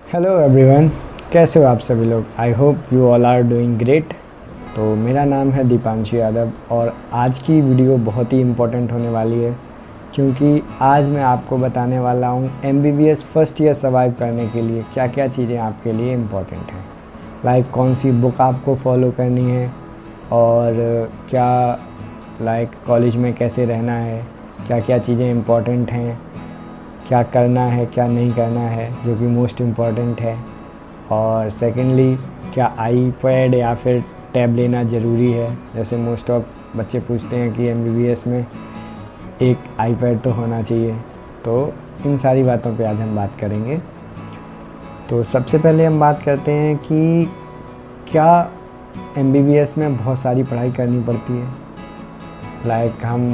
Hello everyone, कैसे हो आप सभी लोग। I hope you all are doing great. तो मेरा नाम है दीपांशु यादव और आज की वीडियो बहुत ही इम्पोर्टेंट होने वाली है क्योंकि आज मैं आपको बताने वाला हूँ एमबीबीएस फर्स्ट ईयर सर्वाइव करने के लिए क्या क्या चीज़ें आपके लिए इम्पोर्टेंट हैं। लाइक कौन सी बुक आपको फॉलो करनी है और क्या लाइक कॉलेज में कैसे रहना है, क्या क्या चीज़ें इम्पोर्टेंट हैं, क्या करना है क्या नहीं करना है जो कि मोस्ट इम्पॉर्टेंट है। और सेकेंडली क्या आईपैड या फिर टैब लेना ज़रूरी है, जैसे मोस्ट ऑफ बच्चे पूछते हैं कि एमबीबीएस में एक आईपैड तो होना चाहिए। तो इन सारी बातों पे आज हम बात करेंगे। तो सबसे पहले हम बात करते हैं कि क्या एमबीबीएस में बहुत सारी पढ़ाई करनी पड़ती है। लाइक हम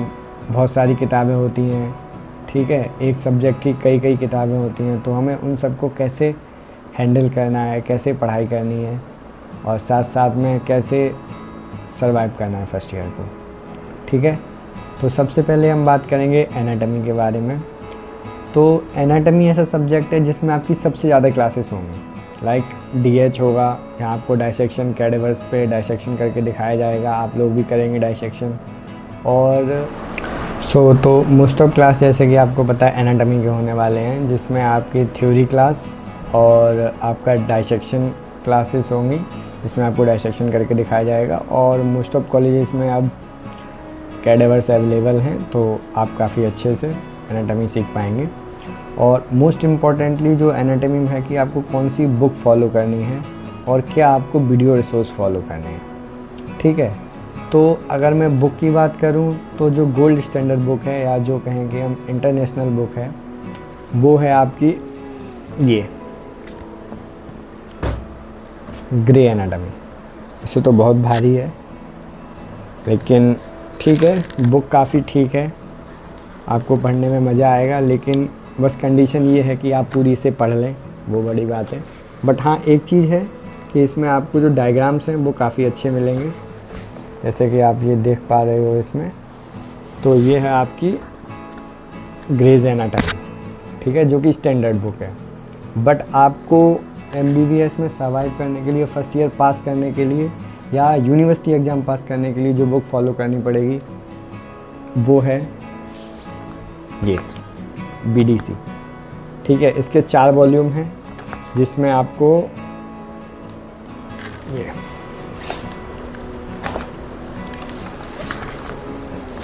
बहुत सारी किताबें होती हैं, ठीक है, एक सब्जेक्ट की कई कई किताबें होती हैं, तो हमें उन सबको कैसे हैंडल करना है, कैसे पढ़ाई करनी है और साथ साथ में कैसे सरवाइव करना है फर्स्ट ईयर को, ठीक है। तो सबसे पहले हम बात करेंगे एनाटॉमी के बारे में। तो एनाटॉमी ऐसा सब्जेक्ट है जिसमें आपकी सबसे ज़्यादा क्लासेस होंगी। लाइक डीएच होगा, जहाँ आपको डाइसेक्शन कैडेवर्स पे डाइसेक्शन करके दिखाया जाएगा, आप लोग भी करेंगे डाइसेक्शन। और तो मोस्ट ऑफ क्लास जैसे कि आपको पता है एनाटॉमी के होने वाले हैं, जिसमें आपकी थ्योरी क्लास और आपका डाइसेक्शन क्लासेस होंगी, जिसमें आपको डाइसेक्शन करके दिखाया जाएगा। और मोस्ट ऑफ कॉलेजेस में अब कैडेवर्स अवेलेबल हैं, तो आप काफ़ी अच्छे से एनाटॉमी सीख पाएंगे। और मोस्ट इम्पॉर्टेंटली जो एनाटॉमी में है कि आपको कौन सी बुक फॉलो करनी है और क्या आपको वीडियो रिसोर्स फॉलो करने हैं, ठीक है। तो अगर मैं बुक की बात करूं तो जो गोल्ड स्टैंडर्ड बुक है या जो कहें कि हम इंटरनेशनल बुक है, वो है आपकी ये ग्रे एनाटॉमी। इसे तो बहुत भारी है लेकिन ठीक है, बुक काफ़ी ठीक है, आपको पढ़ने में मज़ा आएगा। लेकिन बस कंडीशन ये है कि आप पूरी इसे पढ़ लें, वो बड़ी बात है। बट हाँ, एक चीज़ है कि इसमें आपको जो डायग्राम्स हैं वो काफ़ी अच्छे मिलेंगे, जैसे कि आप ये देख पा रहे हो इसमें। तो ये है आपकी ग्रेज एनाटॉमी, ठीक है, जो कि स्टैंडर्ड बुक है। बट आपको एमबीबीएस में सर्वाइव करने के लिए, फर्स्ट ईयर पास करने के लिए या यूनिवर्सिटी एग्ज़ाम पास करने के लिए जो बुक फॉलो करनी पड़ेगी वो है ये बीडीसी, ठीक है। इसके 4 वॉल्यूम हैं, जिसमें आपको ये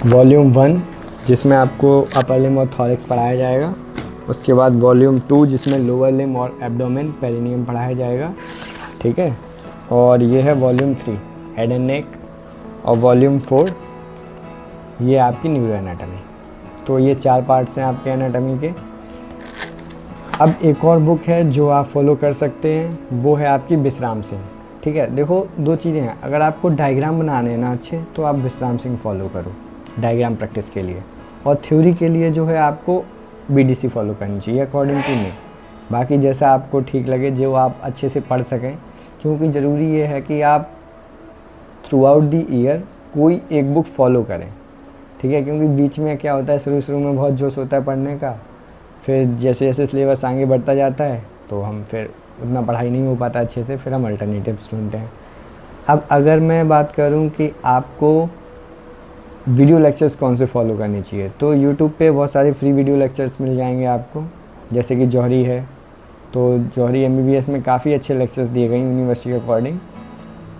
वॉल्यूम 1 जिसमें आपको अपर लिम्ब और थॉरैक्स पढ़ाया जाएगा, उसके बाद वॉल्यूम 2 जिसमें लोअर लिम्ब और एब्डोमेन पेरिनियम पढ़ाया जाएगा, ठीक है। और ये है वॉल्यूम 3 हेड एंड नेक, और वॉल्यूम 4 ये आपकी न्यूरो एनाटॉमी। तो ये 4 पार्ट्स हैं आपके एनाटॉमी के। अब एक और बुक है जो आप फॉलो कर सकते हैं, वो है आपकी विश्राम सिंह, ठीक है। देखो, 2 चीज़ें हैं, अगर आपको डायग्राम बनाने हैं ना अच्छे, तो आप विश्राम सिंह फॉलो करो डायग्राम प्रैक्टिस के लिए। और थ्योरी के लिए जो है आपको बीडीसी फॉलो करनी चाहिए अकॉर्डिंग टू मी। बाकी जैसा आपको ठीक लगे, जो आप अच्छे से पढ़ सकें, क्योंकि ज़रूरी ये है कि आप थ्रू आउट द ईयर कोई एक बुक फॉलो करें, ठीक है। क्योंकि बीच में क्या होता है, शुरू में बहुत जोश होता है पढ़ने का, फिर जैसे जैसे सिलेबस आगे बढ़ता जाता है तो हम फिर उतना पढ़ाई नहीं हो पाता अच्छे से, फिर हम अल्टरनेटिव्स ढूंढते हैं। अब अगर मैं बात करूं कि आपको वीडियो लेक्चर्स कौन से फॉलो करनी चाहिए, तो यूट्यूब पे बहुत सारे फ्री वीडियो लेक्चर्स मिल जाएंगे आपको, जैसे कि जौहरी है। तो जौहरी एमबीबीएस में काफ़ी अच्छे लेक्चर्स दिए गए यूनिवर्सिटी के अकॉर्डिंग।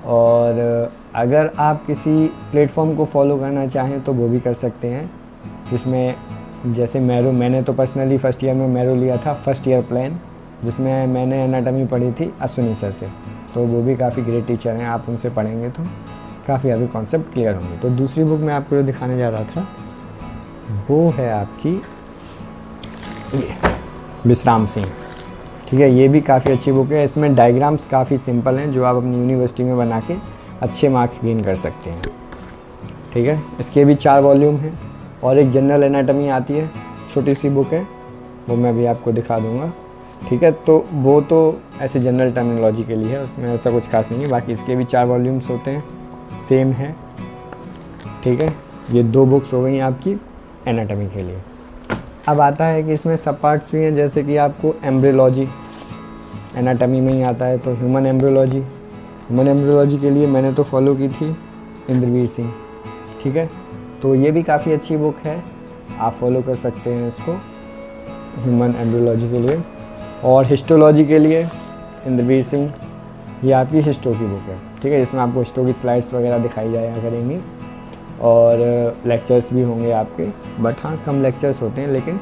और अगर आप किसी प्लेटफॉर्म को फॉलो करना चाहें तो वो भी कर सकते हैं, जिसमें जैसे मैंने तो पर्सनली फ़र्स्ट ईयर में मैरो लिया था, फर्स्ट ईयर प्लान, जिसमें मैंने एनाटॉमी पढ़ी थी अश्विनी सर से। तो वो भी काफ़ी ग्रेट टीचर हैं, आप उनसे पढ़ेंगे तो काफ़ी ज़्यादा कॉन्सेप्ट क्लियर होंगे। तो दूसरी बुक मैं आपको जो दिखाने जा रहा था वो है आपकी ये विश्राम सिंह, ठीक है। ये भी काफ़ी अच्छी बुक है, इसमें डायग्राम्स काफ़ी सिंपल हैं जो आप अपनी यूनिवर्सिटी में बना के अच्छे मार्क्स गेन कर सकते हैं, ठीक है। इसके भी 4 वॉल्यूम हैं। और एक जनरल एनाटॉमी आती है, छोटी सी बुक है, वो मैं भी आपको दिखा दूँगा, ठीक है। तो वो तो ऐसे जनरल टर्मिनोलॉजी के लिए है, उसमें ऐसा कुछ खास नहीं है। बाकी इसके भी 4 वॉल्यूम्स होते हैं, सेम है, ठीक है। ये 2 बुक्स हो गई आपकी एनाटॉमी के लिए। अब आता है कि इसमें सब पार्ट्स भी हैं, जैसे कि आपको एम्ब्रियोलॉजी, एनाटॉमी में ही आता है। तो ह्यूमन एम्ब्रियोलॉजी के लिए मैंने तो फॉलो की थी इंद्रवीर सिंह, ठीक है। तो ये भी काफ़ी अच्छी बुक है, आप फॉलो कर सकते हैं इसको ह्यूमन एम्ब्रियोलॉजी के लिए। और हिस्टोलॉजी के लिए इंद्रवीर सिंह, ये आपकी हिस्टो की बुक है, ठीक है, जिसमें आपको हिस्टो की स्लाइड्स वगैरह दिखाई जाया करेंगी और लेक्चर्स भी होंगे आपके, बट हाँ कम लेक्चर्स होते हैं, लेकिन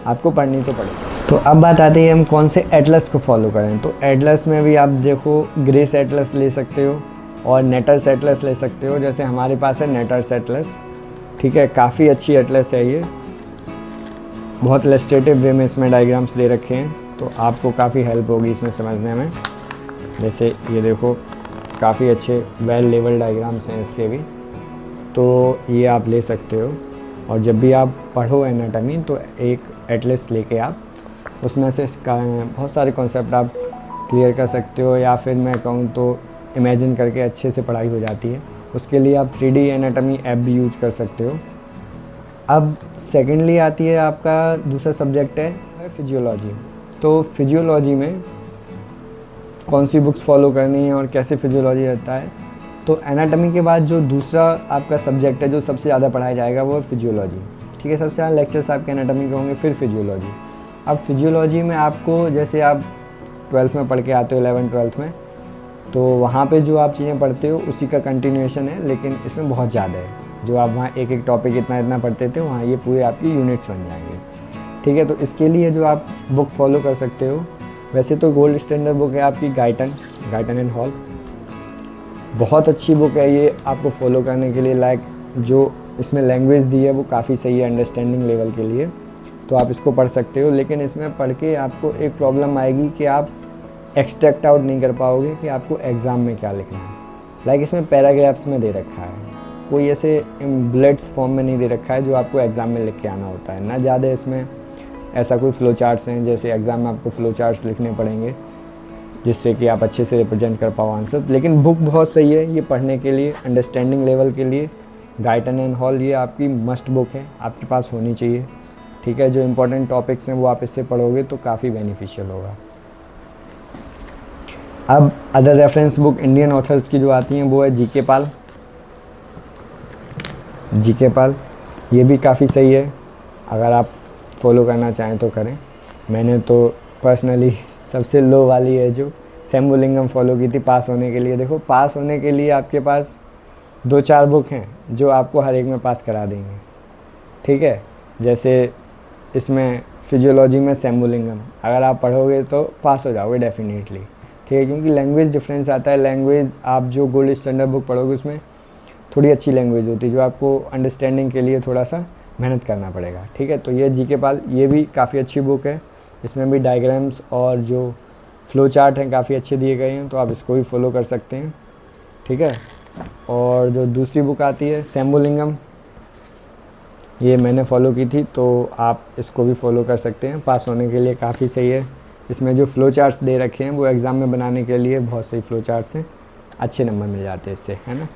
आपको पढ़नी तो पड़ेगी। तो अब बात आती है हम कौन से एटलस को फॉलो करें। तो एटलस में भी आप देखो ग्रेस एटलस ले सकते हो और नेटर्स एटलस ले सकते हो। जैसे हमारे पास है नेटर्स एटलस, ठीक है, काफ़ी अच्छी एटलस है ये, बहुत इलस्ट्रेटिव वे में इसमें डायग्राम्स दे रखे हैं, तो आपको काफ़ी हेल्प होगी इसमें समझने में। जैसे ये देखो काफ़ी अच्छे वेल लेवल डायग्राम्स हैं इसके भी, तो ये आप ले सकते हो। और जब भी आप पढ़ो एनाटॉमी तो एक एटलस लेके आप उसमें से बहुत सारे कॉन्सेप्ट आप क्लियर कर सकते हो, या फिर मैं कहूँ तो इमेजिन करके अच्छे से पढ़ाई हो जाती है। उसके लिए आप 3D एनाटॉमी ऐप भी यूज कर सकते हो। अब सेकेंडली आती है आपका दूसरा सब्जेक्ट है फिजियोलॉजी। तो फिजियोलॉजी में कौन सी बुक्स फॉलो करनी है और कैसे फिजियोलॉजी रहता है। तो एनाटॉमी के बाद जो दूसरा आपका सब्जेक्ट है जो सबसे ज़्यादा पढ़ाया जाएगा वो है फिजियोलॉजी, ठीक है। सबसे ज़्यादा लेक्चर्स आपके एनाटॉमी के होंगे, फिर फिजियोलॉजी। अब फिजियोलॉजी में आपको जैसे आप 12th में पढ़ के आते हो 11th 12th में, तो वहाँ पे जो आप चीज़ें पढ़ते हो उसी का कंटिन्यूएशन है, लेकिन इसमें बहुत ज़्यादा है। जो आप वहाँ एक एक टॉपिक इतना पढ़ते थे, वहाँ ये पूरे आपकी यूनिट्स बन जाएंगे, ठीक है। तो इसके लिए जो आप बुक फॉलो कर सकते हो, वैसे तो गोल्ड स्टैंडर्ड बुक है आपकी गाइटन एंड हॉल, बहुत अच्छी बुक है ये आपको फॉलो करने के लिए। लाइक जो इसमें लैंग्वेज दी है वो काफ़ी सही है अंडरस्टैंडिंग लेवल के लिए, तो आप इसको पढ़ सकते हो। लेकिन इसमें पढ़ के आपको एक प्रॉब्लम आएगी कि आप एक्सट्रैक्ट आउट नहीं कर पाओगे कि आपको एग्ज़ाम में क्या लिखना है। लाइक इसमें पैराग्राफ्स में दे रखा है, कोई ऐसे बुलेट्स फॉर्म में नहीं दे रखा है जो आपको एग्ज़ाम में लिख के आना होता है। ना ज़्यादा इसमें ऐसा कोई फ़्लो चार्ट्स हैं, जैसे एग्ज़ाम में आपको फ़्लो चार्ट्स लिखने पड़ेंगे जिससे कि आप अच्छे से रिप्रेजेंट कर पाओ आंसर। लेकिन बुक बहुत सही है ये पढ़ने के लिए, अंडरस्टैंडिंग लेवल के लिए। गाइटन एंड हॉल ये आपकी मस्ट बुक है, आपके पास होनी चाहिए, ठीक है। जो इंपॉर्टेंट टॉपिक्स हैं वो आप इससे पढ़ोगे तो काफ़ी बेनिफिशियल होगा। अब other reference book Indian authors की जो आती हैं वो है जीके पाल, ये भी काफ़ी सही है, अगर आप फॉलो करना चाहें तो करें। मैंने तो पर्सनली सबसे लो वाली है जो शंभुलिंगम फॉलो की थी पास होने के लिए। देखो पास होने के लिए आपके पास 2-4 बुक हैं जो आपको हर एक में पास करा देंगे, ठीक है। जैसे इसमें फिजियोलॉजी में शंभुलिंगम अगर आप पढ़ोगे तो पास हो जाओगे डेफिनेटली, ठीक है, क्योंकि लैंग्वेज डिफरेंस आता है। लैंग्वेज आप जो गोल्ड स्टैंडर्ड बुक पढ़ोगे उसमें थोड़ी अच्छी लैंग्वेज होती है जो आपको अंडरस्टैंडिंग के लिए थोड़ा सा मेहनत करना पड़ेगा, ठीक है। तो ये जीके पाल ये भी काफ़ी अच्छी बुक है, इसमें भी डायग्राम्स और जो फ्लो चार्ट हैं काफ़ी अच्छे दिए गए हैं, तो आप इसको भी फॉलो कर सकते हैं, ठीक है। और जो दूसरी बुक आती है शंभुलिंगम, ये मैंने फ़ॉलो की थी, तो आप इसको भी फॉलो कर सकते हैं, पास होने के लिए काफ़ी सही है। इसमें जो फ़्लो चार्ट्स दे रखे हैं वो एग्ज़ाम में बनाने के लिए बहुत सही फ़्लो चार्ट्स हैं, अच्छे नंबर मिल जाते हैं इससे, है ना।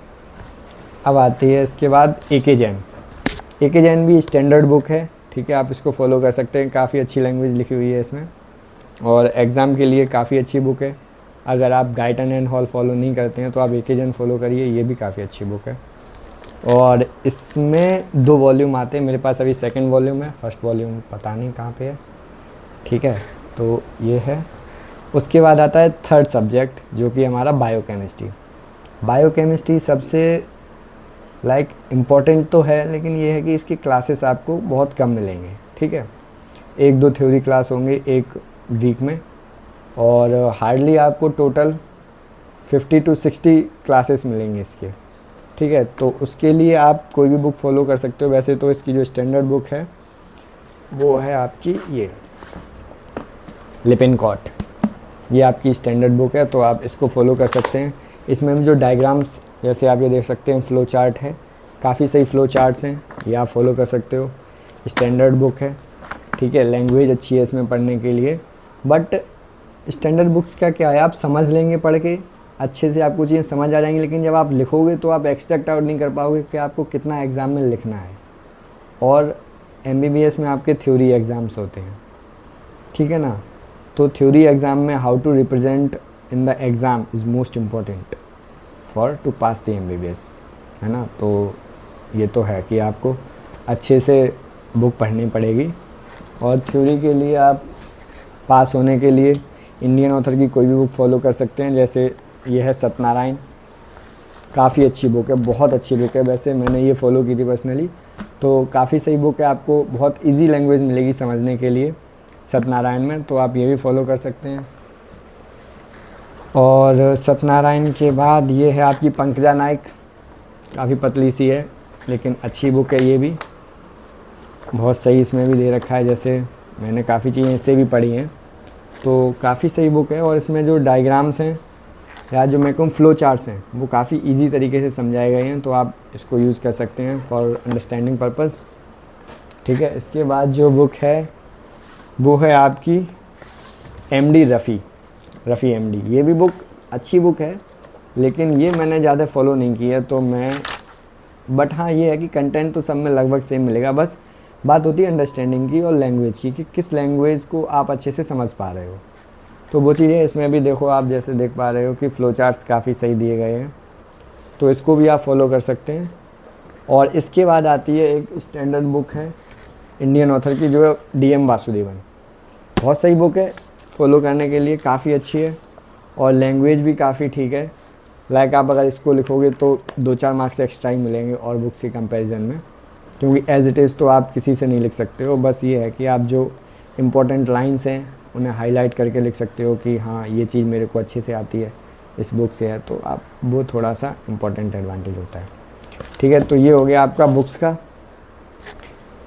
अब आती है इसके बाद एके जैन भी स्टैंडर्ड बुक है, ठीक है, आप इसको फॉलो कर सकते हैं, काफ़ी अच्छी लैंग्वेज लिखी हुई है इसमें और एग्ज़ाम के लिए काफ़ी अच्छी बुक है। अगर आप गाइटन एंड हॉल फॉलो नहीं करते हैं तो आप एके जैन फॉलो करिए, ये भी काफ़ी अच्छी बुक है। और इसमें 2 वॉल्यूम आते हैं, मेरे पास अभी सेकंड वॉल्यूम है, फर्स्ट वॉल्यूम पता नहीं कहाँ पे है, ठीक है, तो ये है। उसके बाद आता है थर्ड सब्जेक्ट जो कि हमारा बायोकेमिस्ट्री सबसे लाइक इम्पॉर्टेंट तो है, लेकिन ये है कि इसकी क्लासेस आपको बहुत कम मिलेंगे, ठीक है। 1-2 थ्योरी क्लास होंगे एक वीक में और हार्डली आपको टोटल 50 to 60 क्लासेस मिलेंगे इसके, ठीक है। तो उसके लिए आप कोई भी बुक फॉलो कर सकते हो। वैसे तो इसकी जो स्टैंडर्ड बुक है वो है आपकी ये लिपिनकॉट, ये आपकी स्टैंडर्ड बुक है, तो आप इसको फॉलो कर सकते हैं। इसमें भी जो डायग्राम्स जैसे आप ये देख सकते हैं फ़्लो चार्ट है, काफ़ी सही फ़्लो चार्ट्स हैं, ये आप फॉलो कर सकते हो। स्टैंडर्ड बुक है, ठीक है, लैंग्वेज अच्छी है इसमें पढ़ने के लिए। बट स्टैंडर्ड बुक्स का क्या है, आप समझ लेंगे पढ़ के अच्छे से, आपको चीज़ें समझ आ जाएंगी, लेकिन जब आप लिखोगे तो आप एक्सट्रैक्ट आउट नहीं कर पाओगे कि आपको कितना एग्ज़ाम में लिखना है। और MBBS में आपके थ्योरी एग्ज़ाम्स होते हैं, ठीक है ना, तो थ्योरी एग्ज़ाम में how to represent in the exam is most important for to pass the MBBS, है ना। तो ये तो है कि आपको अच्छे से बुक पढ़नी पड़ेगी। और थ्योरी के लिए आप पास होने के लिए इंडियन ऑथर की कोई भी बुक फॉलो कर सकते हैं। जैसे ये है सत्यनारायण, काफ़ी अच्छी बुक है, बहुत अच्छी बुक है। वैसे मैंने ये फ़ॉलो की थी पर्सनली, तो काफ़ी सही बुक है, आपको बहुत इजी लैंग्वेज मिलेगी समझने के लिए सत्यनारायण में, तो आप ये भी फॉलो कर सकते हैं। और सत्यनारायण के बाद ये है आपकी पंकजा नायक, काफ़ी पतली सी है लेकिन अच्छी बुक है, ये भी बहुत सही इसमें भी दे रखा है। जैसे मैंने काफ़ी चीज़ें इससे भी पढ़ी हैं, तो काफ़ी सही बुक है। और इसमें जो डायग्राम्स हैं या जो मैं कहूँ फ्लो चार्ट्स हैं वो काफ़ी इजी तरीके से समझाए गए हैं, तो आप इसको यूज़ कर सकते हैं फॉर अंडरस्टैंडिंग पर्पस, ठीक है। इसके बाद जो बुक है वो है आपकी MD रफ़ी MD। ये भी बुक अच्छी बुक है लेकिन ये मैंने ज़्यादा फॉलो नहीं की है, तो बट हाँ ये है कि कंटेंट तो सब में लगभग सेम मिलेगा, बस बात होती है अंडरस्टैंडिंग की और लैंग्वेज की कि किस लैंग्वेज को आप अच्छे से समझ पा रहे हो। तो वो चीज़ें इसमें भी देखो, आप जैसे देख पा रहे हो कि फ्लो चार्ट्स काफ़ी सही दिए गए हैं, तो इसको भी आप फॉलो कर सकते हैं। और इसके बाद आती है एक स्टैंडर्ड बुक है इंडियन ऑथर की, जो है DM वासुदेवन। बहुत सही बुक है, फॉलो करने के लिए काफ़ी अच्छी है और लैंग्वेज भी काफ़ी ठीक है। लाइक आप अगर इसको लिखोगे तो 2-4 मार्क्स एक्स्ट्रा ही मिलेंगे और बुक्स के कंपैरिजन में, क्योंकि एज इट इज़ तो आप किसी से नहीं लिख सकते हो। बस ये है कि आप जो इम्पोर्टेंट लाइंस हैं उन्हें हाईलाइट करके लिख सकते हो कि हाँ ये चीज़ मेरे को अच्छे से आती है, इस बुक से है, तो आप वो थोड़ा सा इम्पोर्टेंट एडवांटेज होता है, ठीक है। तो ये हो गया आपका बुक्स का।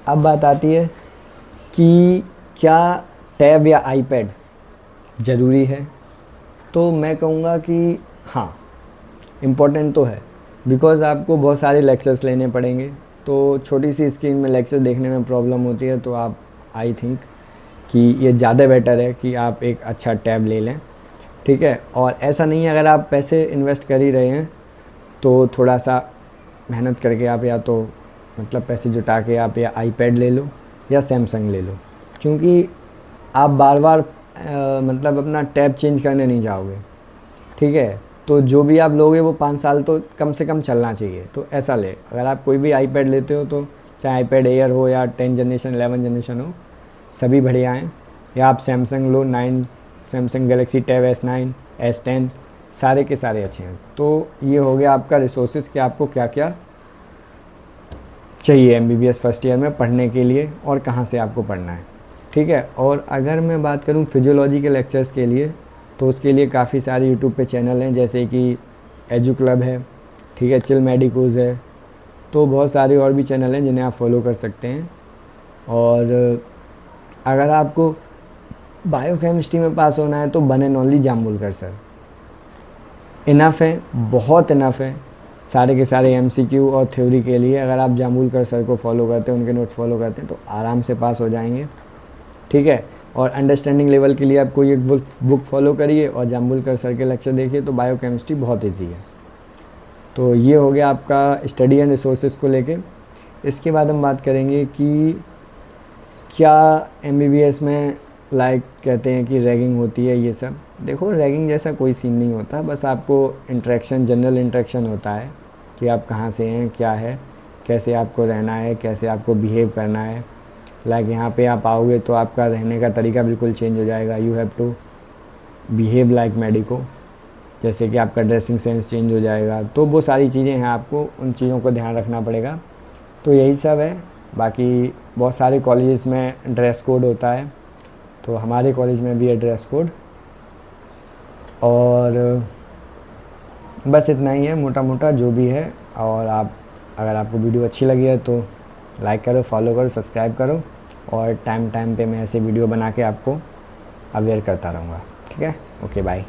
अब बात आती है कि क्या टैब या iPad ज़रूरी है, तो मैं कहूँगा कि हाँ इम्पोर्टेंट तो है, बिकॉज़ आपको बहुत सारे लेक्चर्स लेने पड़ेंगे, तो छोटी सी स्क्रीन में लेक्चर देखने में प्रॉब्लम होती है। तो आप आई थिंक कि ये ज़्यादा बेटर है कि आप एक अच्छा टैब ले लें, ठीक है। और ऐसा नहीं है, अगर आप पैसे इन्वेस्ट कर ही रहे हैं तो थोड़ा सा मेहनत करके आप या तो मतलब पैसे जुटा के आप या iPad ले लो या सैमसंग ले लो, क्योंकि आप बार बार मतलब अपना टैब चेंज करने नहीं जाओगे, ठीक है। तो जो भी आप लोगे वो 5 साल तो कम से कम चलना चाहिए, तो ऐसा ले। अगर आप कोई भी iPad लेते हो तो चाहे iPad Air हो या 10 जनरेशन 11 जनरेशन हो, सभी बढ़िया हैं। या आप सैमसंग लो, Samsung Galaxy tab S9 S10 सारे के सारे अच्छे हैं। तो ये हो गया आपका रिसोर्सेज कि आपको क्या क्या चाहिए MBBS फर्स्ट ईयर में पढ़ने के लिए और कहाँ से आपको पढ़ना है, ठीक है। और अगर मैं बात करूँ फिजियोलॉजी के लेक्चर्स के लिए, तो उसके लिए काफ़ी सारे यूट्यूब पे चैनल हैं, जैसे कि एजू क्लब है, ठीक है, चिल मेडिकोज है, तो बहुत सारे और भी चैनल हैं जिन्हें आप फॉलो कर सकते हैं। और अगर आपको बायोकेमिस्ट्री में पास होना है तो one and only Jambulkar sir enough है, बहुत इनफ है सारे के सारे MCQ और थ्योरी के लिए। अगर आप जाम्बुलकर सर को फॉलो करते हैं, उनके नोट्स फॉलो करते हैं, तो आराम से पास हो जाएंगे, ठीक है। और अंडरस्टैंडिंग लेवल के लिए आप कोई एक बुक फॉलो करिए और जाम्बुलकर सर के लेक्चर देखिए, तो बायोकेमिस्ट्री बहुत ईजी है। तो ये हो गया आपका स्टडी एंड रिसोर्सेज को लेके। इसके बाद हम बात करेंगे कि क्या MBBS में लाइक कहते हैं कि रैगिंग होती है, ये सब। देखो रैगिंग जैसा कोई सीन नहीं होता, बस आपको इंटरेक्शन, जनरल इंटरेक्शन होता है कि आप कहाँ से हैं, क्या है, कैसे आपको रहना है, कैसे आपको बिहेव करना है। लाइक यहाँ पे आप आओगे तो आपका रहने का तरीका बिल्कुल चेंज हो जाएगा। You have to behave like medico, जैसे कि आपका ड्रेसिंग सेंस चेंज हो जाएगा। तो वो सारी चीज़ें हैं, आपको उन चीज़ों को ध्यान रखना पड़ेगा। तो यही सब है। बाकी बहुत सारे कॉलेजेस में ड्रेस कोड होता है, तो हमारे कॉलेज में भी है ड्रेस कोड। और बस इतना ही है मोटा मोटा जो भी है। और अगर आपको वीडियो अच्छी लगी है तो लाइक करो, फॉलो करो, सब्सक्राइब करो, और टाइम पे मैं ऐसे वीडियो बना के आपको अवेयर करता रहूँगा, ठीक है। Okay bye.